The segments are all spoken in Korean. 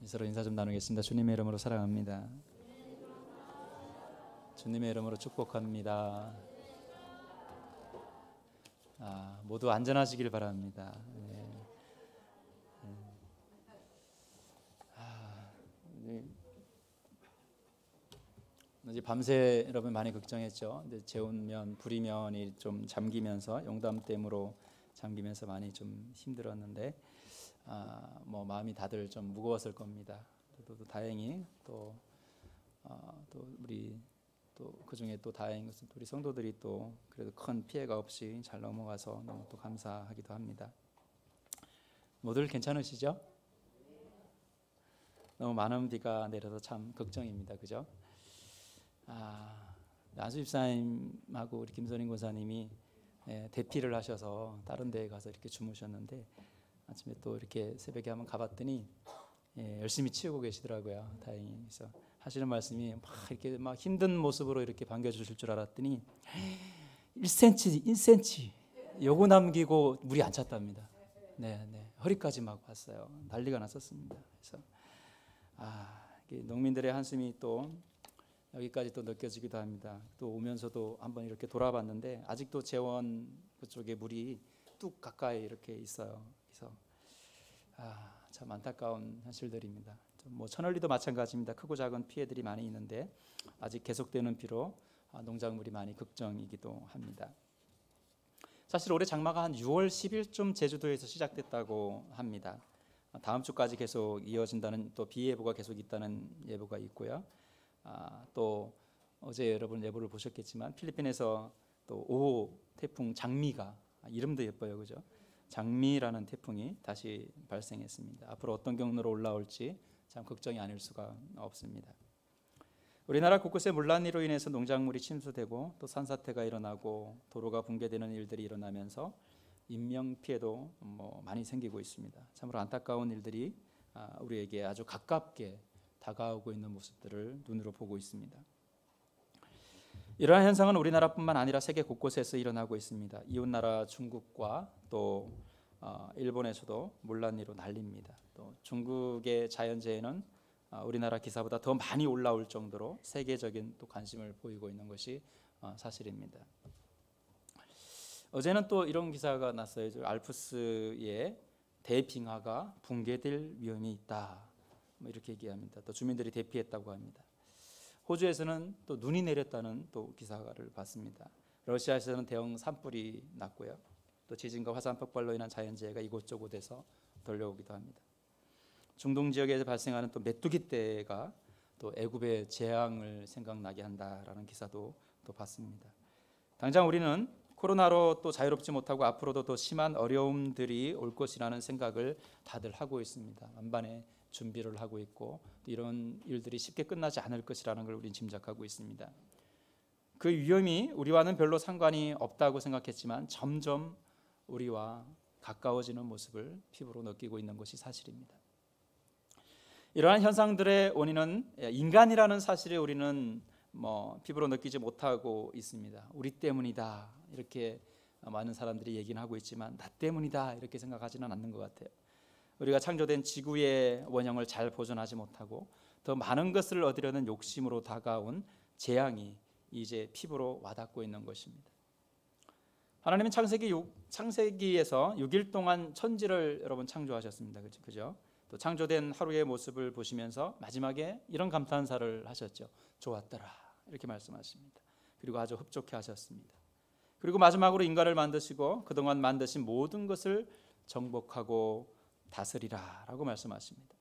서로 인사 좀 나누겠습니다. 주님의 이름으로 사랑합니다. 주님의 이름으로 축복합니다. 모두 안전하시길 바랍니다. 이제 밤새 여러분 많이 걱정했죠. 이제 재운면 불이면이 좀 잠기면서 용담댐으로 잠기면서 많이 좀 힘들었는데 뭐 마음이 다들 좀 무거웠을 겁니다. 또 다행히 또 우리 또 그 중에 또 다행인 것은 우리 성도들이 또 그래도 큰 피해가 없이 잘 넘어가서 너무 또 감사하기도 합니다. 모두들 괜찮으시죠? 너무 많은 비가 내려서 참 걱정입니다. 그죠? 안수 집사님하고 우리 김선인 권사님이 대피를 하셔서 다른 데에 가서 이렇게 주무셨는데 아침에 또 이렇게 새벽에 한번 가봤더니 열심히 치우고 계시더라고요. 다행히. 그래서 하시는 말씀이 이렇게 막 힘든 모습으로 이렇게 반겨주실 줄 알았더니 1cm 요거 남기고 물이 안 찼답니다. 네, 허리까지 막 왔어요. 난리가 났었습니다. 그래서 농민들의 한숨이 또 여기까지 또 느껴지기도 합니다. 또 오면서도 한번 이렇게 돌아봤는데 아직도 재원 그쪽에 물이 뚝 가까이 이렇게 있어요. 그래서 참 안타까운 현실들입니다. 뭐 천월리도 마찬가지입니다. 크고 작은 피해들이 많이 있는데 아직 계속되는 비로 농작물이 많이 걱정이기도 합니다. 사실 올해 장마가 한 6월 10일쯤 제주도에서 시작됐다고 합니다. 다음 주까지 계속 이어진다는 또 비 예보가 계속 있다는 예보가 있고요. 또 어제 여러분 예보를 보셨겠지만 필리핀에서 또 5호 태풍 장미가 이름도 예뻐요, 그죠? 장미라는 태풍이 다시 발생했습니다. 앞으로 어떤 경로로 올라올지 참 걱정이 아닐 수가 없습니다. 우리나라 곳곳에 문란으로 인해서 농작물이 침수되고 또 산사태가 일어나고 도로가 붕괴되는 일들이 일어나면서 인명 피해도 많이 생기고 있습니다. 참으로 안타까운 일들이 우리에게 아주 가깝게 다가오고 있는 모습들을 눈으로 보고 있습니다. 이러한 현상은 우리나라뿐만 아니라 세계 곳곳에서 일어나고 있습니다. 이웃나라 중국과 또 일본에서도 문란으로 난립니다. 또 중국의 자연재해는 우리나라 기사보다 더 많이 올라올 정도로 세계적인 또 관심을 보이고 있는 것이 사실입니다. 어제는 또 이런 기사가 났어요. 알프스의 대빙하가 붕괴될 위험이 있다. 이렇게 얘기합니다. 또 주민들이 대피했다고 합니다. 호주에서는 또 눈이 내렸다는 또 기사를 봤습니다. 러시아에서는 대형 산불이 났고요. 또 지진과 화산 폭발로 인한 자연재해가 이곳저곳에서 들려오기도 합니다. 중동 지역에서 발생하는 또 메뚜기 떼가 또 애굽의 재앙을 생각나게 한다라는 기사도 또 봤습니다. 당장 우리는 코로나로 또 자유롭지 못하고 앞으로도 더 심한 어려움들이 올 것이라는 생각을 다들 하고 있습니다. 만반의 준비를 하고 있고 이런 일들이 쉽게 끝나지 않을 것이라는 걸 우리는 짐작하고 있습니다. 그 위험이 우리와는 별로 상관이 없다고 생각했지만 점점 우리와 가까워지는 모습을 피부로 느끼고 있는 것이 사실입니다. 이러한 현상들의 원인은 인간이라는 사실을 우리는 피부로 느끼지 못하고 있습니다. 우리 때문이다 이렇게 많은 사람들이 얘기는 하고 있지만 나 때문이다 이렇게 생각하지는 않는 것 같아요. 우리가 창조된 지구의 원형을 잘 보존하지 못하고 더 많은 것을 얻으려는 욕심으로 다가온 재앙이 이제 피부로 와닿고 있는 것입니다. 하나님은 창세기에서 6일 동안 천지를 여러분 창조하셨습니다. 그죠? 또 창조된 하루의 모습을 보시면서 마지막에 이런 감탄사를 하셨죠. 좋았더라 이렇게 말씀하십니다. 그리고 아주 흡족해 하셨습니다. 그리고 마지막으로 인간을 만드시고 그동안 만드신 모든 것을 정복하고 다스리라 라고 말씀하십니다.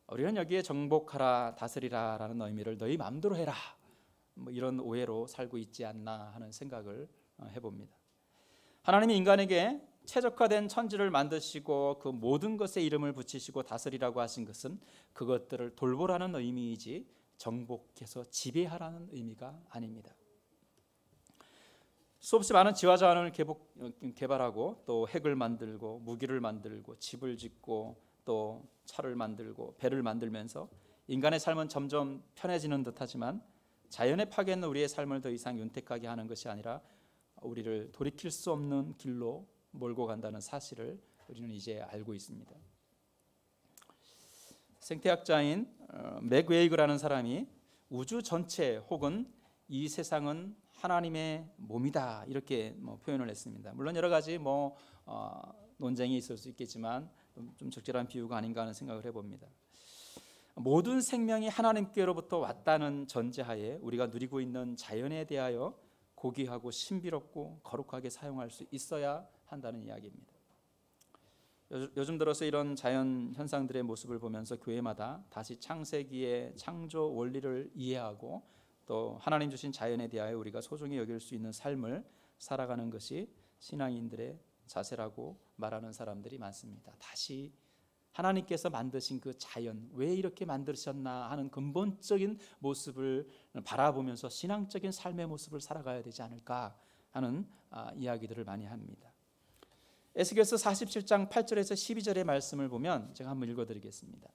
우리는 여기에 정복하라 다스리라 라는 의미를 너희 마음대로 해라 이런 오해로 살고 있지 않나 하는 생각을 해봅니다. 하나님이 인간에게 최적화된 천지를 만드시고 그 모든 것에 이름을 붙이시고 다스리라고 하신 것은 그것들을 돌보라는 의미이지 정복해서 지배하라는 의미가 아닙니다. 수없이 많은 지화자원을 개발하고 또 핵을 만들고 무기를 만들고 집을 짓고 또 차를 만들고 배를 만들면서 인간의 삶은 점점 편해지는 듯하지만 자연의 파괴는 우리의 삶을 더 이상 윤택하게 하는 것이 아니라 우리를 돌이킬 수 없는 길로 몰고 간다는 사실을 우리는 이제 알고 있습니다. 생태학자인 맥 웨이그라는 사람이 우주 전체 혹은 이 세상은 하나님의 몸이다 이렇게 표현을 했습니다. 물론 여러 가지 논쟁이 있을 수 있겠지만 좀 적절한 비유가 아닌가 하는 생각을 해봅니다. 모든 생명이 하나님께로부터 왔다는 전제하에 우리가 누리고 있는 자연에 대하여 고귀하고 신비롭고 거룩하게 사용할 수 있어야 한다는 이야기입니다. 요즘 들어서 이런 자연 현상들의 모습을 보면서 교회마다 다시 창세기의 창조 원리를 이해하고 또 하나님 주신 자연에 대하여 우리가 소중히 여길 수 있는 삶을 살아가는 것이 신앙인들의 자세라고 말하는 사람들이 많습니다. 다시 하나님께서 만드신 그 자연, 왜 이렇게 만드셨나 하는 근본적인 모습을 바라보면서 신앙적인 삶의 모습을 살아가야 되지 않을까 하는 이야기들을 많이 합니다. 에스겔서 47장 8절에서 12절의 말씀을 보면 제가 한번 읽어드리겠습니다.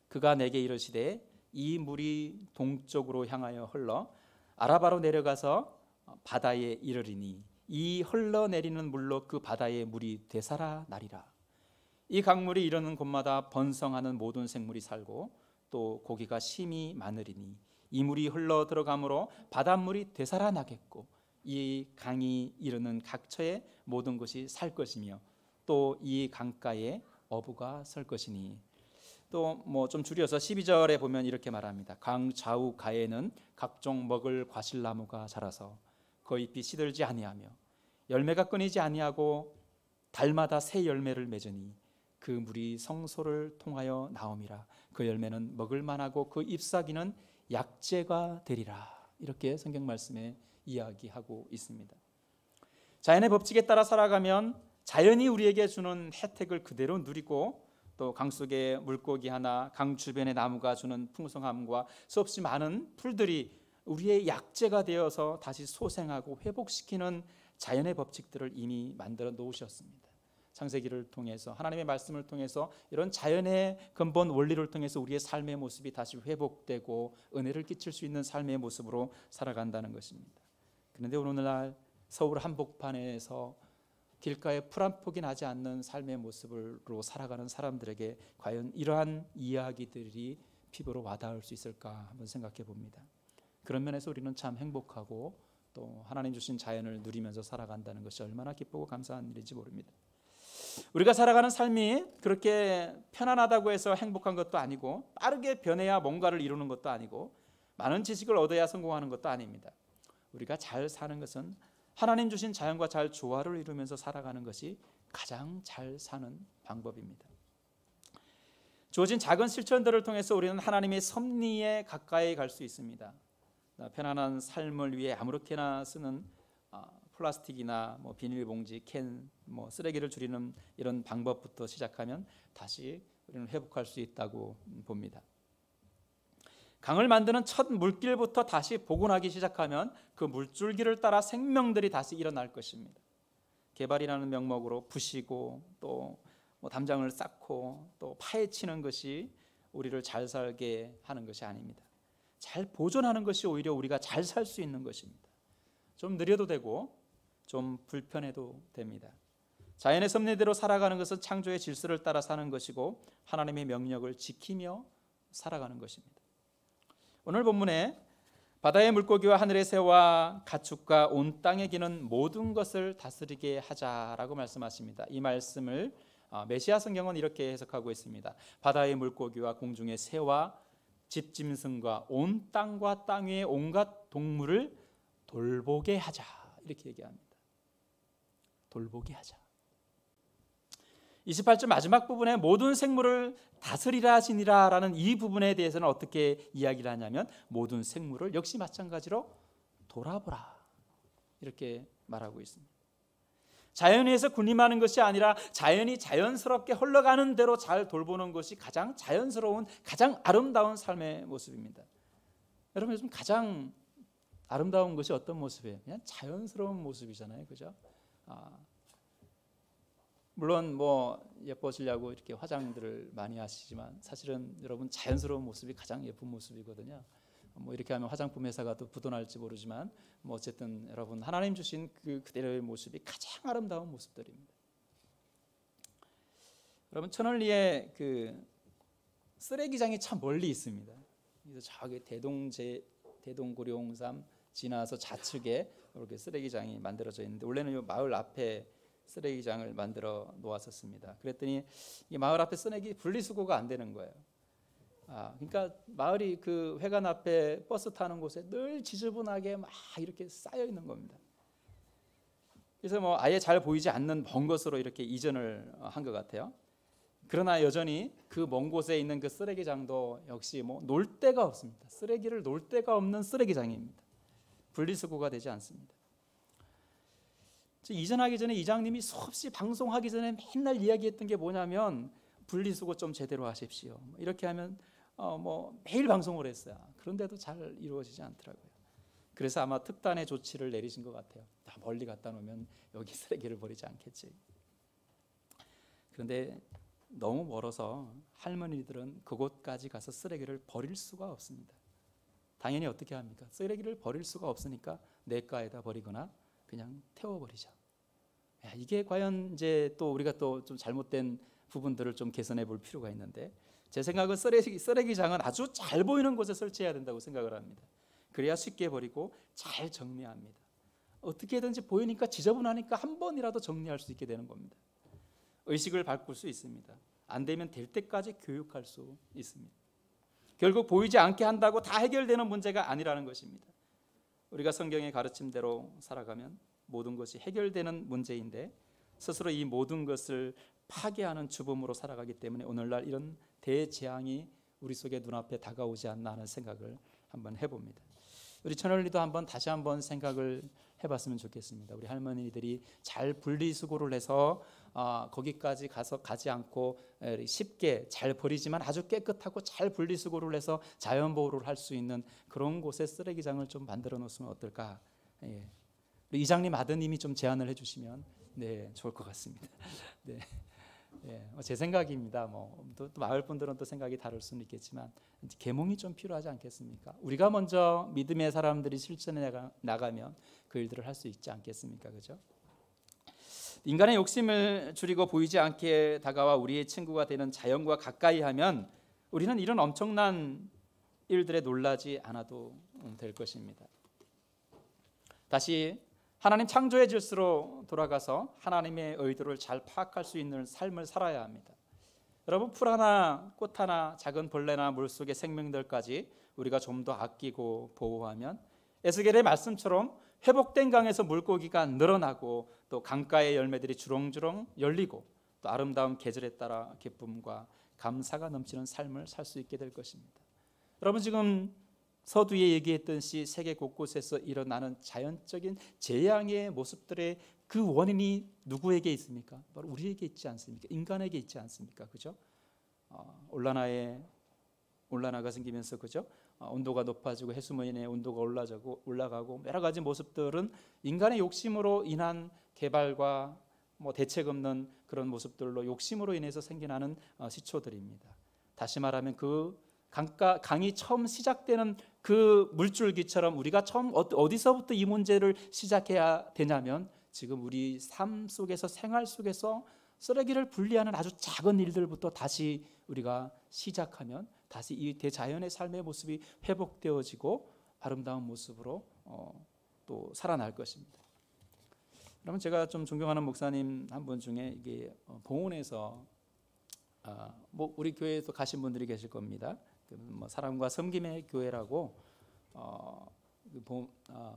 그가 내게 이르시되 이 물이 동쪽으로 향하여 흘러 아라바로 내려가서 바다에 이르리니 이 흘러내리는 물로 그 바다의 물이 되살아나리라. 이 강물이 이르는 곳마다 번성하는 모든 생물이 살고 또 고기가 심히 많으리니 이 물이 흘러 들어가므로 바닷물이 되살아나겠고 이 강이 이르는 각처에 모든 것이 살 것이며 또 이 강가에 어부가 설 것이니 또 좀 줄여서 12절에 보면 이렇게 말합니다. 강 좌우 가에는 각종 먹을 과실나무가 자라서 그 잎이 시들지 아니하며 열매가 끊이지 아니하고 달마다 새 열매를 맺으니 그 물이 성소를 통하여 나옴이라. 그 열매는 먹을 만하고 그 잎사귀는 약재가 되리라. 이렇게 성경 말씀에 이야기하고 있습니다. 자연의 법칙에 따라 살아가면 자연이 우리에게 주는 혜택을 그대로 누리고 또 강 속의 물고기 하나, 강 주변의 나무가 주는 풍성함과 수없이 많은 풀들이 우리의 약재가 되어서 다시 소생하고 회복시키는 자연의 법칙들을 이미 만들어 놓으셨습니다. 창세기를 통해서 하나님의 말씀을 통해서 이런 자연의 근본 원리를 통해서 우리의 삶의 모습이 다시 회복되고 은혜를 끼칠 수 있는 삶의 모습으로 살아간다는 것입니다. 그런데 오늘날 서울 한복판에서 길가에 풀 한 폭이 나지 않는 삶의 모습으로 살아가는 사람들에게 과연 이러한 이야기들이 피부로 와닿을 수 있을까 한번 생각해 봅니다. 그런 면에서 우리는 참 행복하고 또 하나님 주신 자연을 누리면서 살아간다는 것이 얼마나 기쁘고 감사한 일인지 모릅니다. 우리가 살아가는 삶이 그렇게 편안하다고 해서 행복한 것도 아니고 빠르게 변해야 뭔가를 이루는 것도 아니고 많은 지식을 얻어야 성공하는 것도 아닙니다. 우리가 잘 사는 것은 하나님 주신 자연과 잘 조화를 이루면서 살아가는 것이 가장 잘 사는 방법입니다. 주어진 작은 실천들을 통해서 우리는 하나님의 섭리에 가까이 갈 수 있습니다. 편안한 삶을 위해 아무렇게나 쓰는 플라스틱이나 비닐봉지, 캔, 쓰레기를 줄이는 이런 방법부터 시작하면 다시 우리는 회복할 수 있다고 봅니다. 강을 만드는 첫 물길부터 다시 복원하기 시작하면 그 물줄기를 따라 생명들이 다시 일어날 것입니다. 개발이라는 명목으로 부시고 또 담장을 쌓고 또 파헤치는 것이 우리를 잘 살게 하는 것이 아닙니다. 잘 보존하는 것이 오히려 우리가 잘 살 수 있는 것입니다. 좀 느려도 되고 좀 불편해도 됩니다. 자연의 섭리대로 살아가는 것은 창조의 질서를 따라 사는 것이고 하나님의 명령을 지키며 살아가는 것입니다. 오늘 본문에 바다의 물고기와 하늘의 새와 가축과 온 땅에 기는 모든 것을 다스리게 하자라고 말씀하십니다. 이 말씀을 메시아 성경은 이렇게 해석하고 있습니다. 바다의 물고기와 공중의 새와 집짐승과 온 땅과 땅 위의 온갖 동물을 돌보게 하자 이렇게 얘기합니다. 돌보게 하자. 28절 마지막 부분에 모든 생물을 다스리라 하시니라 라는 이 부분에 대해서는 어떻게 이야기를 하냐면 모든 생물을 역시 마찬가지로 돌아보라 이렇게 말하고 있습니다. 자연에서 군림하는 것이 아니라 자연이 자연스럽게 흘러가는 대로 잘 돌보는 것이 가장 자연스러운 가장 아름다운 삶의 모습입니다. 여러분 요즘 가장 아름다운 것이 어떤 모습이에요? 그냥 자연스러운 모습이잖아요, 그죠? 물론 예뻐지려고 이렇게 화장들을 많이 하시지만 사실은 여러분 자연스러운 모습이 가장 예쁜 모습이거든요. 이렇게 하면 화장품 회사가 또 부도날지 모르지만 어쨌든 여러분 하나님 주신 그대로의 모습이 가장 아름다운 모습들입니다. 여러분 천을리에 쓰레기장이 참 멀리 있습니다. 그래서 저기 대동고룡산 지나서 좌측에 이렇게 쓰레기장이 만들어져 있는데 원래는 이 마을 앞에 쓰레기장을 만들어 놓았었습니다. 그랬더니 이 마을 앞에 쓰레기 분리수거가 안 되는 거예요. 그러니까 마을이 그 회관 앞에 버스 타는 곳에 늘 지저분하게 막 이렇게 쌓여 있는 겁니다. 그래서 뭐 아예 잘 보이지 않는 먼 곳으로 이렇게 이전을 한 것 같아요. 그러나 여전히 그 먼 곳에 있는 그 쓰레기장도 역시 뭐 놀 데가 없습니다. 쓰레기를 놓을 데가 없는 쓰레기장입니다. 분리수거가 되지 않습니다. 이전하기 전에 이장님이 수없이 방송하기 전에 맨날 이야기했던 게 뭐냐면 분리수거 좀 제대로 하십시오. 이렇게 하면 뭐 매일 방송을 했어요. 그런데도 잘 이루어지지 않더라고요. 그래서 아마 특단의 조치를 내리신 것 같아요. 다 멀리 갖다 놓으면 여기 쓰레기를 버리지 않겠지. 그런데 너무 멀어서 할머니들은 그곳까지 가서 쓰레기를 버릴 수가 없습니다. 당연히 어떻게 합니까? 쓰레기를 버릴 수가 없으니까 냇가에다 버리거나 그냥 태워버리죠. 이게 과연 이제 또 우리가 또 좀 잘못된 부분들을 좀 개선해 볼 필요가 있는데 제 생각은 쓰레기장은 아주 잘 보이는 곳에 설치해야 된다고 생각을 합니다. 그래야 쉽게 버리고 잘 정리합니다. 어떻게든지 보이니까 지저분하니까 한 번이라도 정리할 수 있게 되는 겁니다. 의식을 바꿀 수 있습니다. 안 되면 될 때까지 교육할 수 있습니다. 결국 보이지 않게 한다고 다 해결되는 문제가 아니라는 것입니다. 우리가 성경의 가르침대로 살아가면 모든 것이 해결되는 문제인데 스스로 이 모든 것을 파괴하는 주범으로 살아가기 때문에 오늘날 이런 대재앙이 우리 속에 눈앞에 다가오지 않나 하는 생각을 한번 해봅니다. 우리 채널리도 다시 한번 생각을 해봤으면 좋겠습니다. 우리 할머니들이 잘 분리수거를 해서 거기까지 가지 않고 쉽게 잘 버리지만 아주 깨끗하고 잘 분리수거를 해서 자연보호를 할 수 있는 그런 곳에 쓰레기장을 좀 만들어 놓으면 어떨까? 이장님 아드님이 좀 제안을 해주시면 좋을 것 같습니다. 네. 제 생각입니다. 또 마을 분들은 또 생각이 다를 수는 있겠지만 계몽이 좀 필요하지 않겠습니까? 우리가 먼저 믿음의 사람들이 실천해 나가면 그 일들을 할 수 있지 않겠습니까? 그죠? 인간의 욕심을 줄이고 보이지 않게 다가와 우리의 친구가 되는 자연과 가까이 하면 우리는 이런 엄청난 일들에 놀라지 않아도 될 것입니다. 다시 하나님 창조의 질서로 돌아가서 하나님의 의도를 잘 파악할 수 있는 삶을 살아야 합니다. 여러분, 풀 하나, 꽃 하나, 작은 벌레나 물속의 생명들까지 우리가 좀 더 아끼고 보호하면 에스겔의 말씀처럼 회복된 강에서 물고기가 늘어나고 또 강가의 열매들이 주렁주렁 열리고 또 아름다운 계절에 따라 기쁨과 감사가 넘치는 삶을 살 수 있게 될 것입니다. 여러분, 지금 서두에 얘기했듯이 세계 곳곳에서 일어나는 자연적인 재앙의 모습들의 그 원인이 누구에게 있습니까? 바로 우리에게 있지 않습니까? 인간에게 있지 않습니까? 그죠? 온난화가 생기면서 그죠? 온도가 높아지고 해수면의 온도가 올라가고 여러 가지 모습들은 인간의 욕심으로 인한 개발과 대책 없는 그런 모습들로 욕심으로 인해서 생겨나는 시초들입니다. 다시 말하면 그 강이 처음 시작되는 그 물줄기처럼 우리가 처음 어디서부터 이 문제를 시작해야 되냐면 지금 우리 삶 속에서 생활 속에서 쓰레기를 분리하는 아주 작은 일들부터 다시 우리가 시작하면 다시 이 대자연의 삶의 모습이 회복되어지고 아름다운 모습으로 또 살아날 것입니다. 그러면 제가 좀 존경하는 목사님 한 분 중에 이게 봉온에서 우리 교회에서 가신 분들이 계실 겁니다. 사랑과 섬김의 교회라고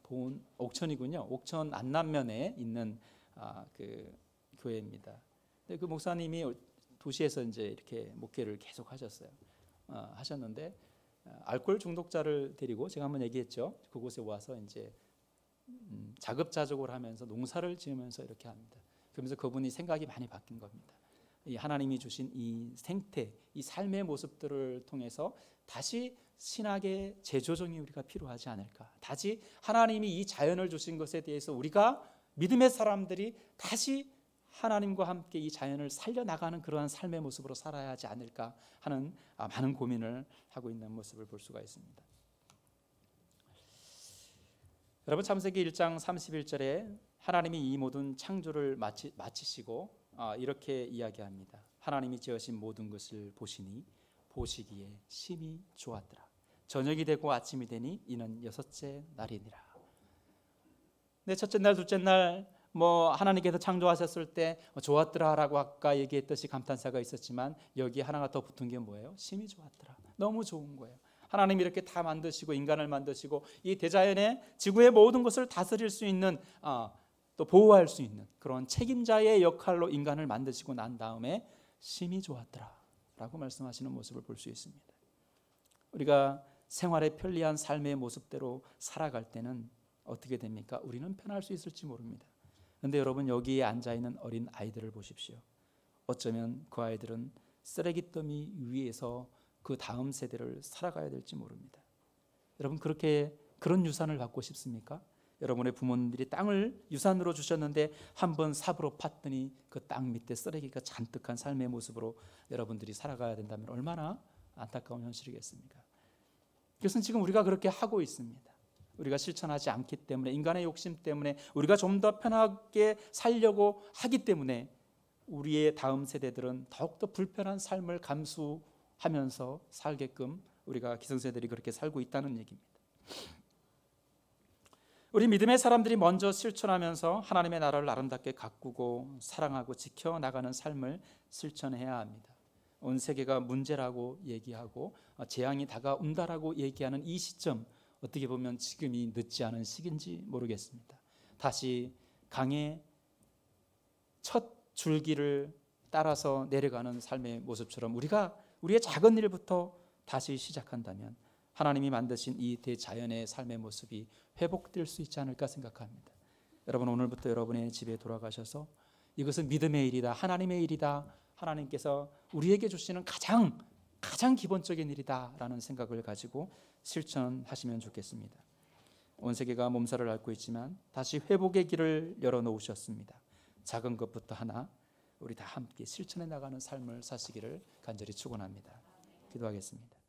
봉온 옥천이군요. 옥천 안남면에 있는 그 교회입니다. 근데 그 목사님이 도시에서 이제 이렇게 목회를 계속 하셨는데 알코올 중독자를 데리고 제가 한번 얘기했죠. 그곳에 와서 이제 자급자족을 하면서 농사를 지으면서 이렇게 합니다. 그러면서 그분이 생각이 많이 바뀐 겁니다. 이 하나님이 주신 이 생태, 이 삶의 모습들을 통해서 다시 신학의 재조정이 우리가 필요하지 않을까. 다시 하나님이 이 자연을 주신 것에 대해서 우리가 믿음의 사람들이 다시 하나님과 함께 이 자연을 살려나가는 그러한 삶의 모습으로 살아야 하지 않을까 하는 많은 고민을 하고 있는 모습을 볼 수가 있습니다. 여러분, 창세기 1장 31절에 하나님이 이 모든 창조를 마치시고 이렇게 이야기합니다. 하나님이 지으신 모든 것을 보시니 보시기에 심히 좋았더라. 저녁이 되고 아침이 되니 이는 6째 날이니라. 네, 첫째 날, 둘째 날 하나님께서 창조하셨을 때 좋았더라라고 아까 얘기했듯이 감탄사가 있었지만 여기 하나가 더 붙은 게 뭐예요? 심히 좋았더라. 너무 좋은 거예요. 하나님이 이렇게 다 만드시고 인간을 만드시고 이 대자연의 지구의 모든 것을 다스릴 수 있는 또 보호할 수 있는 그런 책임자의 역할로 인간을 만드시고 난 다음에 심히 좋았더라 라고 말씀하시는 모습을 볼 수 있습니다. 우리가 생활의 편리한 삶의 모습대로 살아갈 때는 어떻게 됩니까? 우리는 편할 수 있을지 모릅니다. 그런데 여러분, 여기에 앉아있는 어린 아이들을 보십시오. 어쩌면 그 아이들은 쓰레기더미 위에서 그 다음 세대를 살아가야 될지 모릅니다. 여러분, 그런 유산을 갖고 싶습니까? 여러분의 부모님들이 땅을 유산으로 주셨는데 한번 삽으로 팠더니 그 땅 밑에 쓰레기가 잔뜩한 삶의 모습으로 여러분들이 살아가야 된다면 얼마나 안타까운 현실이겠습니까? 그것은 지금 우리가 그렇게 하고 있습니다. 우리가 실천하지 않기 때문에, 인간의 욕심 때문에, 우리가 좀 더 편하게 살려고 하기 때문에 우리의 다음 세대들은 더욱더 불편한 삶을 감수하면서 살게끔 우리가 기성세대들이 그렇게 살고 있다는 얘기입니다. 우리 믿음의 사람들이 먼저 실천하면서 하나님의 나라를 아름답게 가꾸고 사랑하고 지켜나가는 삶을 실천해야 합니다. 온 세계가 문제라고 얘기하고 재앙이 다가온다라고 얘기하는 이 시점, 어떻게 보면 지금이 늦지 않은 시기인지 모르겠습니다. 다시 강의 첫 줄기를 따라서 내려가는 삶의 모습처럼 우리가 우리의 작은 일부터 다시 시작한다면 하나님이 만드신 이 대자연의 삶의 모습이 회복될 수 있지 않을까 생각합니다. 여러분, 오늘부터 여러분의 집에 돌아가셔서 이것은 믿음의 일이다, 하나님의 일이다, 하나님께서 우리에게 주시는 가장 기본적인 일이다라는 생각을 가지고 실천하시면 좋겠습니다. 온 세계가 몸살을 앓고 있지만 다시 회복의 길을 열어놓으셨습니다. 작은 것부터 하나 우리 다 함께 실천해 나가는 삶을 사시기를 간절히 축원합니다. 기도하겠습니다.